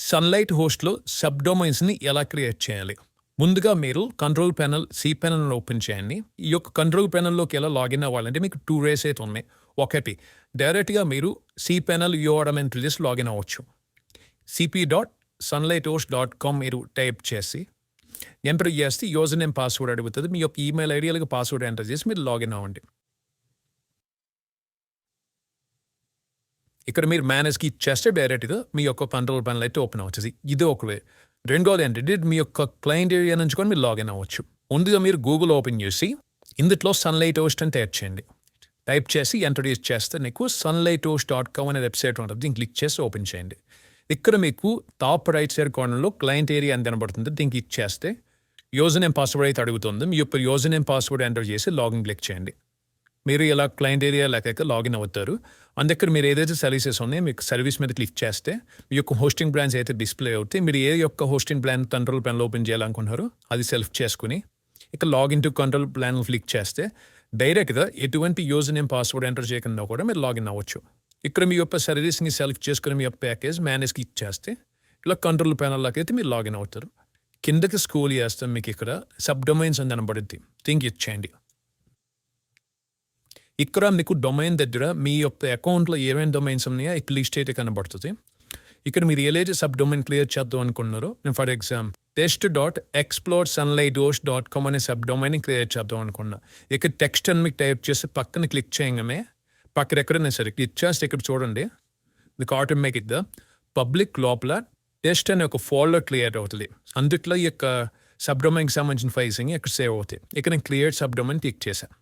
Sunlight హోస్ట్లో sub డొమైన్స్ని ఎలా create చేయాలి? ముందుగా మీరు control panel cPanel open చేయండి. ఈ యొక్క కంట్రోల్ ప్యానల్లోకి ఎలా లాగిన్ అవ్వాలంటే మీకు 2 ways అయితే ఉన్నాయి. ఒకటి, డైరెక్ట్గా మీరు సి ప్యానల్ యూఆర్ఎల్ ఎంటర్ చేసి లాగిన్ అవ్వచ్చు. cp.sunlighthost.com మీరు టైప్ చేసి ఎంటర్ చేస్తే యూజర్ నేమ్ పాస్వర్డ్ అడుగుతుంది. మీ యొక్క ఈమెయిల్ ఐడియాలకు పాస్వర్డ్ ఎంటర్ చేసి మీరు లాగిన్ అవ్వండి. ఇక్కడ మీరు మేనేజ్కి ఇచ్చేస్తే డైరెక్ట్గా మీ యొక్క కంట్రోల్ ప్యానల్ అయితే ఓపెన్ అవుతుంది. ఇది ఒక వే. రెండోది ఏంటంటే మీ యొక్క క్లయింట్ ఏరియా నుంచి కూడా మీరు లాగిన్ అవ్వచ్చు. ముందుగా మీరు గూగుల్ ఓపెన్ చేసి ఇందులో సన్లైట్ హోస్ట్ అని టైప్ చేయండి. టైప్ చేసి ఎంటర్ చేస్తే నీకు sunlighthost.com అనే వెబ్సైట్ ఉంటుంది. దీన్ని క్లిక్ చేసి ఓపెన్ చేయండి. ఇక్కడ మీకు టాప్ రైట్ సైడ్ కార్నర్లో క్లయింట్ ఏరియా అని కనబడుతుంది. దీనికి ఇచ్చేస్తే యూజర్ నేమ్ పాస్వర్డ్ అయితే అడుగుతుంది. మీ యొక్క యూజర్ నేమ్ పాస్వర్డ్ ఎంటర్ చేసి లాగిన్ క్లిక్ చేయండి. మీరు ఇలా క్లయింట్ ఏరియా లేక లాగిన్ అవుతారు. అందుకని మీరు ఏదైతే సర్వీసెస్ ఉన్నాయో మీకు సర్వీస్ మీద క్లిక్ చేస్తే మీ యొక్క హోస్టింగ్ బ్రాండ్స్ అయితే డిస్ప్లే అవుతాయి. మీరు ఏ యొక్క hosting plan control plan open చేయాలనుకుంటున్నారో అది సెలెక్ట్ చేసుకుని ఇక login to control plan click చేస్తే డైరెక్ట్గా ఎటువంటి యూజర్ నేమ్ పాస్వర్డ్ ఎంటర్ చేయకుండా కూడా మీరు లాగిన్ అవ్వచ్చు. ఇక్కడ మీ యొక్క సర్వీస్ని సెలెక్ట్ చేసుకుని మీ యొక్క ప్యాకేజ్ మేనేజ్కి ఇచ్చేస్తే ఇలా కంట్రోల్ ప్యానల్లోకి అయితే మీరు లాగిన్ అవుతారు. కిందకి స్క్రోల్ చేస్తే మీకు ఇక్కడ సబ్ డొమైన్స్ అని కనబడుద్ది. దీనికి ఇచ్చేయండి. ఇక్కడ మీకు డొమైన్ దగ్గర మీ యొక్క అకౌంట్లో ఏమేమి డొమైన్స్ ఉన్నాయో ఇక్కడ లిస్ట్ అయితే కనబడుతుంది. ఇక్కడ మీరు ఏదైతే సబ్ డొమైన్ క్లియర్ చేద్దాం అనుకున్నారో, నేను ఫర్ ఎగ్జాంపుల్ test.explorersunlighthost.com అనే సబ్ డొమైన్ క్లియర్ చేద్దాం అనుకున్నా. ఇక్కడ టెక్స్ట్ అని మీకు టైప్ చేసి పక్కన క్లిక్ చేయగానే పక్కన ఎక్కడైనా సరే క్లిక్ చేస్తే ఇక్కడ చూడండి మీకు ఆటోమేటిక్గా పబ్లిక్ లోపల టెస్ట్ అనే ఒక ఫోల్డర్ క్లియర్ అవుతుంది. అందుట్లో ఈ యొక్క సబ్ డొమైన్కి సంబంధించిన ఫైల్స్ ఇక్కడ సేవ్ అవుతాయి. ఇక్కడ నేను క్లియర్ సబ్ డొమైన్ క్లిక్ చేశాను.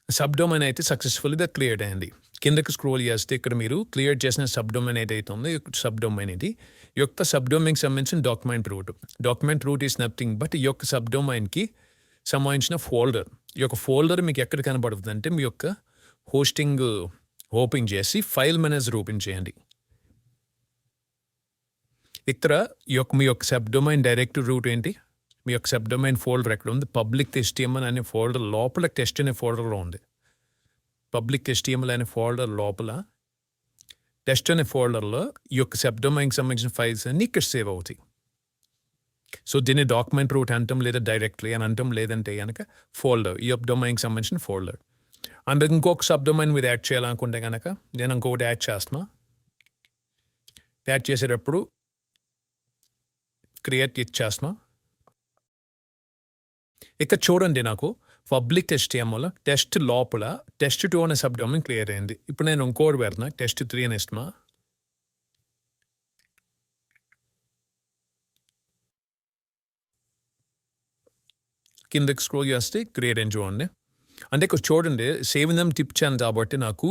సబ్ డొమైన్ అయితే సక్సెస్ఫుల్గా క్లియర్ అయింది. కిందకి స్క్రోల్ చేస్తే ఇక్కడ మీరు క్లియర్ చేసిన సబ్ డొమైన్ ఏదైతే ఉందో సబ్ డొమైన్ ఇది ఈ యొక్క సబ్ డొమైన్కి సంబంధించిన document root is nothing but ఈ యొక్క సబ్ డొమైన్కి సంబంధించిన ఫోల్డర్. ఈ యొక్క ఫోల్డర్ మీకు ఎక్కడ కనబడుతుంది అంటే మీ యొక్క హోస్టింగ్ ఓపెన్ చేసి ఫైల్ మేనేజర్ ఓపెన్ చేయండి. ఇక్కడ మీ యొక్క సబ్ డొమైన్ డైరెక్ట్ రూట్ ఏంటి, మీ యొక్క సబ్ డొమైన్ ఫోల్డర్ ఎక్కడ ఉంది, పబ్లిక్ HTML అనే ఫోల్డర్ లోపల టెస్ట్ అనే ఫోల్డర్లో ఉంది. పబ్లిక్ HTML అనే ఫోల్డర్ లోపల టెస్ట్ అనే ఫోల్డర్లో ఈ యొక్క సబ్ డొమైన్కి సంబంధించిన ఫైల్స్ అన్ని ఇక్కడ సేవ్ అవుతాయి. సో దీన్ని డాక్యుమెంట్ రూట్ అంటాం, లేదా డైరెక్ట్లీ అని అంటాం, లేదంటే కనుక ఫోల్డర్ ఈ యొక్క డొమైన్కి సంబంధించిన ఫోల్డర్. అందుకు ఇంకొక సబ్ డొమైన్ మీరు యాడ్ చేయాలనుకుంటే కనుక నేను ఇంకొకటి యాడ్ చేస్తున్నా. యాడ్ చేసేటప్పుడు క్రియేట్ ఇచ్చేస్తున్నా. ఇక్కడ చూడండి నాకు పబ్లిక్ HTML టెస్ట్ లోపల test2 అనే సబ్ డొమైన్ క్లియర్ అయింది. ఇప్పుడు నేను ఇంకోటి పెడుతున్నా test3 అని ఇస్తున్నా. కిందకి స్క్రోల్ చేస్తే క్రియేట్ అని చూడండి. అంటే ఇక్కడ చూడండి సేవ్ దమ్ తిప్పాను కాబట్టి నాకు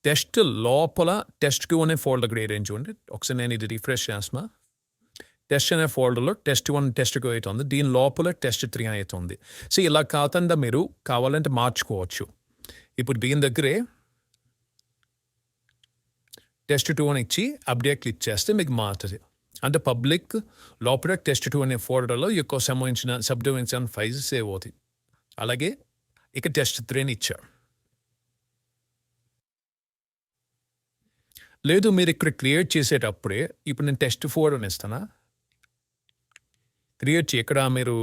టెస్ట్ లోపల test2 అనే ఫోల్డర్ క్రియేట్ అని చూడండి. ఒకసారి నేను ఇది రిఫ్రెష్ చేస్తున్నా. టెస్ట్ అనే ఫోల్డర్లో test1 test2 అవుతుంది, దీని లోపల test3 అవుతుంది. సో ఇలా కాకుండా మీరు కావాలంటే మార్చుకోవచ్చు. ఇప్పుడు దీని దగ్గరే test2 అని ఇచ్చి అప్డేట్ క్లిక్ చేస్తే మీకు మారుతుంది. అంటే పబ్లిక్ లోపల test2 అనే ఫోల్డర్లో ఎక్కువ సంబంధించిన sub domains and files save అవుతాయి. అలాగే ఇక test3 అని ఇచ్చారు. లేదు మీరు ఇక్కడ క్రియేట్ చేసేటప్పుడే ఇప్పుడు నేను test4 అని ఇస్తానా. ఇక్కడ మీరు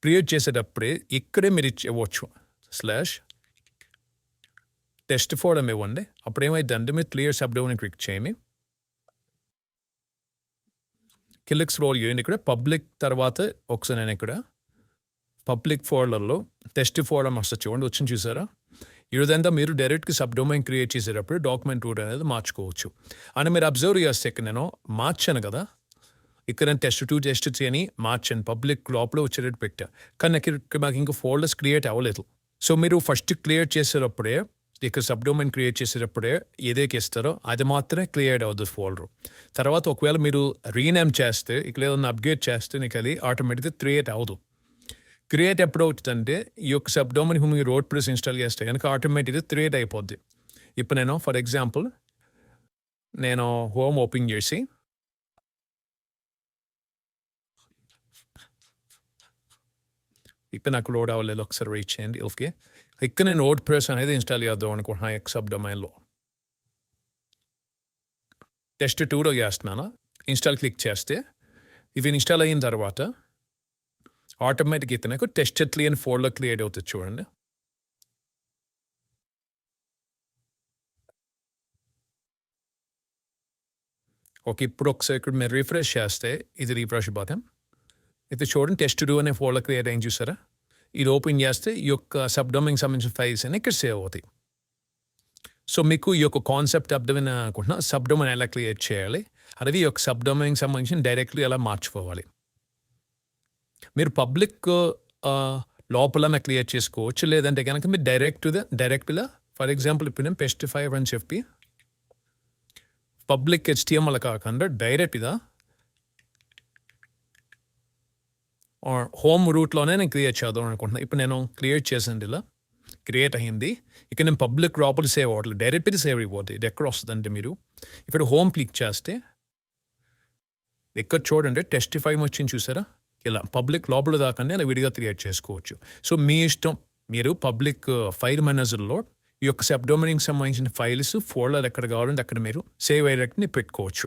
క్రియేట్ చేసేటప్పుడే ఇక్కడే మీరు ఇవ్వచ్చు /test4 అని ఇవ్వండి. అప్పుడు ఏమైందంటే మీరు క్లియర్ సబ్ డొమైన్ క్లిక్ చేయండి. కిందకి స్క్రోల్ చేయండి. ఇక్కడ పబ్లిక్ తర్వాత ఒకసారి నేను ఇక్కడ పబ్లిక్ ఫోల్డర్లో test4 అని వస్తుంది చూడండి, వచ్చింది చూసారా. ఈ విధంగా మీరు డైరెక్ట్గా సబ్ డొమైన్ క్రియేట్ చేసేటప్పుడు డాక్యుమెంట్ రూట్ అనేది మార్చుకోవచ్చు. అని మీరు అబ్జర్వ్ చేస్తే ఇక్కడ నేను మార్చాను కదా, ఇక్కడ నేను test2 test3 అని మార్చాను, పబ్లిక్ లోపల వచ్చేటట్టు పెట్టా. కానీ నాకు ఇంకా ఫోల్డర్స్ క్రియేట్ అవ్వలేదు. సో మీరు ఫస్ట్ క్రియేట్ చేసేటప్పుడే ఇక్కడ సబ్ డొమైన్ క్రియేట్ చేసేటప్పుడే ఏదైతే ఇస్తారో అది మాత్రమే క్రియేట్ అవుతుంది ఫోల్డర్. తర్వాత ఒకవేళ మీరు రీనేమ్ చేస్తే ఇక్కడ ఏదైనా అప్డేట్ చేస్తే నీకు అది ఆటోమేటిక్గా క్రియేట్ అవ్వదు. క్రియేట్ ఎప్పుడు అవుతుందంటే ఈ యొక్క సబ్ డొమైన్ మీరు WordPress ఇన్స్టాల్ చేస్తే కనుక ఆటోమేటిక్గా క్రియేట్ అయిపోద్ది. ఇప్పుడు నేను ఫర్ ఎగ్జాంపుల్ నేను హోమ్ ఓపెన్ చేసి ఇప్పుడు నాకు లోడ్ అవ్వలేదు, ఒకసారి వెయిట్ చేయండి. ఓకే, ఇక్కడ నేను WordPress అనేది ఇన్స్టాల్ చేద్దాం అనుకుంటున్నాను సబ్ డొమైన్లో. test2లో చేస్తున్నాను. ఇన్స్టాల్ క్లిక్ చేస్తే ఇవి ఇన్స్టాల్ అయిన తర్వాత ఆటోమేటిక్ అయితే నాకు టెస్టెడ్లీ అని ఫోల్డర్ క్రియేట్ అవుతుంది చూడండి. ఓకే, ఇప్పుడు ఒకసారి ఇక్కడ మీరు రిఫ్రెష్ చేస్తే ఇది రిఫ్రెష్ బటన్. అయితే చూడండి టెస్ట్ డూ అనే ఫోల్డర్ క్రియేట్ అయింది చూసారా. ఇది ఓపెన్ చేస్తే ఈ యొక్క సబ్ డొమైన్కి సంబంధించిన ఫైల్స్ అని ఇక్కడ సేవ్ అవుతాయి. సో మీకు ఈ యొక్క కాన్సెప్ట్ అర్థమైన అనుకుంటున్నా సబ్ డొమైన్ ఎలా క్రియేట్ చేయాలి, అలాగే ఈ యొక్క సబ్ డొమైన్కి సంబంధించిన డైరెక్ట్లీ ఎలా మార్చుకోవాలి. మీరు పబ్లిక్ లోపల క్రియేట్ చేసుకోవచ్చు, లేదంటే కనుక మీరు డైరెక్ట్గా ఫర్ ఎగ్జాంపుల్ ఇప్పుడు నేను పెస్టిఫైర్ అని చెప్పి పబ్లిక్ HTML కాకుండా డైరెక్ట్గా హోమ్ రూట్లోనే నేను క్రియేట్ చేద్దాం అనుకుంటున్నాను. ఇప్పుడు నేను క్రియేట్ చేసింది ఇలా క్రియేట్ అయ్యింది. ఇక్కడ నేను పబ్లిక్ లోపల సేవ్ అవ్వట్లేదు, డైరెక్ట్గా సేవ్ అయిపోతుంది. ఇది ఎక్కడ వస్తుందంటే మీరు ఇక్కడ హోమ్ క్లిక్ చేస్తే ఇక్కడ చూడండి టెస్టిఫై వచ్చింది చూసారా. ఇలా పబ్లిక్ లోపల దాకానే అలా విడిగా క్రియేట్ చేసుకోవచ్చు. సో మీ ఇష్టం, మీరు పబ్లిక్ ఫైల్ మేనేజర్లో ఈ యొక్క సబ్ డొమైన్కి సంబంధించిన ఫైల్స్ ఫోల్డర్ ఎక్కడ కావాలంటే అక్కడ మీరు సేవ్ అయ్యేటట్టు పెట్టుకోవచ్చు.